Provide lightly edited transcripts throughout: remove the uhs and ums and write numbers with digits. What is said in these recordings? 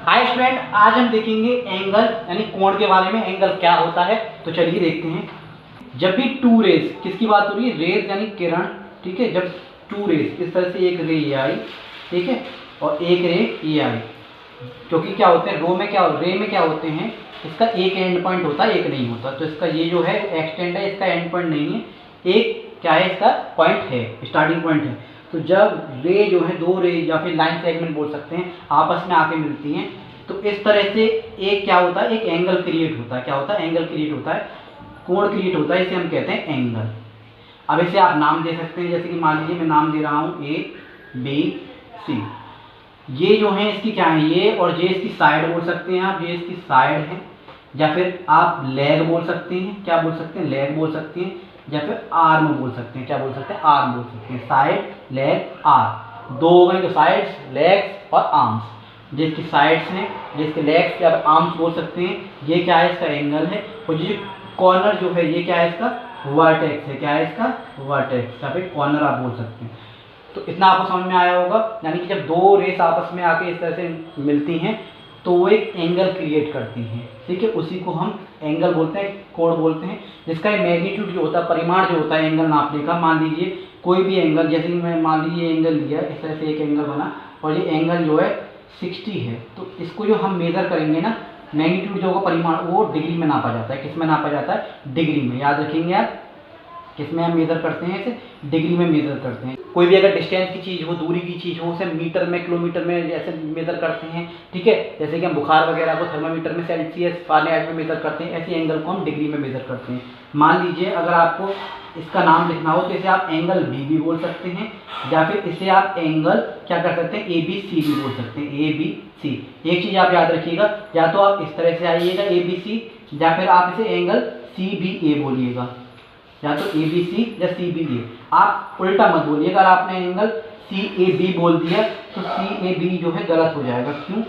Hi student, आज हम देखेंगे एंगल यानी कोण के बारे में। एंगल क्या होता है तो चलिए देखते हैं। जब भी टू रेज, किसकी बात हो रही है, रेज यानी किरण, ठीक है। जब टू रेज इस तरह से एक रे ये आई, ठीक है, और एक रे ये आई, क्योंकि क्या होते हैं रे में क्या होते हैं, इसका एक एंड पॉइंट होता है, एक नहीं होता। तो इसका ये जो है एक्सटेंड है, इसका एंड पॉइंट नहीं है, एक क्या है, इसका पॉइंट है, स्टार्टिंग पॉइंट है। तो जब रे जो है, दो रे या फिर लाइन सेगमेंट बोल सकते हैं, आपस में आके मिलती हैं, तो इस तरह से एक क्या होता है, एक एंगल क्रिएट होता है। क्या होता है, एंगल क्रिएट होता है, कोण क्रिएट होता है, इसे हम कहते हैं एंगल। अब इसे आप नाम दे सकते हैं, जैसे कि मान लीजिए मैं नाम दे रहा हूँ ए बी सी। ये जो है इसकी क्या है, ये और ये इसकी साइड बोल सकते हैं आप, ये इसकी साइड है, या फिर आप लेग बोल सकते हैं। क्या बोल सकते हैं, लेग बोल सकते हैं, या फिर आर्म बोल सकते हैं। क्या बोल सकते हैं, आर्म बोल सकते हैं। साइड, लेग, आर्म, दो हो गए तो साइड्स, लेग्स और आर्म्स। जिसकी साइड्स हैं, जिसके लेग्स या आर्म्स बोल सकते हैं, ये क्या है, इसका एंगल है। और ये कॉर्नर जो है, ये क्या है, इसका वर्टेक्स है। क्या है, इसका वर्टेक्स या फिर कॉर्नर आप बोल सकते हैं। तो इतना आपको समझ में आया होगा। यानी कि जब दो रेस आपस में आके इस तरह से मिलती हैं तो वो एक एंगल क्रिएट करती हैं, ठीक है। उसी को हम एंगल बोलते हैं, कोण बोलते हैं, जिसका मैग्नीट्यूड जो होता है, परिमाण जो होता है एंगल नापने का। मान लीजिए कोई भी एंगल, जैसे कि मैं मान लीजिए एंगल लिया, इस तरह से एक एंगल बना और ये एंगल जो है 60 है, तो इसको जो हम मेज़र करेंगे ना, मैग्नीट्यूड जो होगा, परिमाण, वो डिग्री में नापा जाता है। किस में नापा जाता है, डिग्री में। याद रखेंगे आप, किस में हम मेज़र करते हैं, इसे डिग्री में मेज़र करते हैं। कोई भी अगर डिस्टेंस की चीज़ हो, दूरी की चीज़ हो, उसे मीटर में, किलोमीटर में ऐसे मेज़र करते हैं, ठीक है। जैसे कि हम बुखार वगैरह को थर्मामीटर में, सेल्सियस, फारेनहाइट में मेज़र करते हैं, ऐसे एंगल को हम डिग्री में मेज़र करते हैं। मान लीजिए अगर आपको इसका नाम लिखना हो तो इसे आप एंगल बी भी बोल सकते हैं, या फिर इसे आप एंगल क्या कर सकते हैं, ए बी सी भी बोल सकते हैं। ए बी सी, एक चीज़ आप याद रखिएगा, या तो आप इस तरह से आइएगा ए बी सी, या फिर आप इसे एंगल सी बी ए बोलिएगा, या तो ए बी सी या सी बी ए। आप उल्टा मत बोलिए। अगर आपने एंगल सी ए बी बोल दिया तो सी ए बी जो है गलत हो जाएगा। क्यों?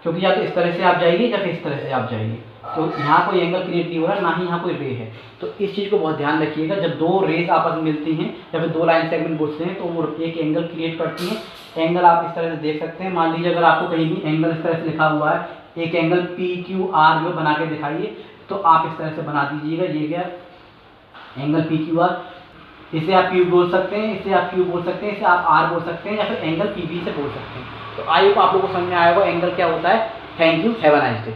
क्योंकि या तो इस तरह से आप जाइए या फिर इस तरह से आप जाइए, तो यहाँ कोई एंगल क्रिएट नहीं हो रहा, ना ही यहाँ कोई रे है। तो इस चीज़ को बहुत ध्यान रखिएगा। जब दो रेज आपस में मिलती हैं या फिर दो लाइन सेगमेंट बोलते हैं तो वो एक एंगल क्रिएट करती हैं। एंगल आप इस तरह से देख सकते हैं। मान लीजिए अगर आपको कहीं भी एंगल इस तरह से लिखा हुआ है, एक एंगल पी क्यू आर जो बना के दिखाइए, तो आप इस तरह से बना दीजिएगा। ये क्या, एंगल पी क्यू आर, इसे आप क्यू बोल सकते हैं, इसे आप क्यू बोल सकते हैं, इसे आप आर बोल सकते हैं, या फिर एंगल पी बी से बोल सकते हैं। तो आई होप आप लोगों को समझ में आया होगा एंगल क्या होता है। Thank you, have a nice day.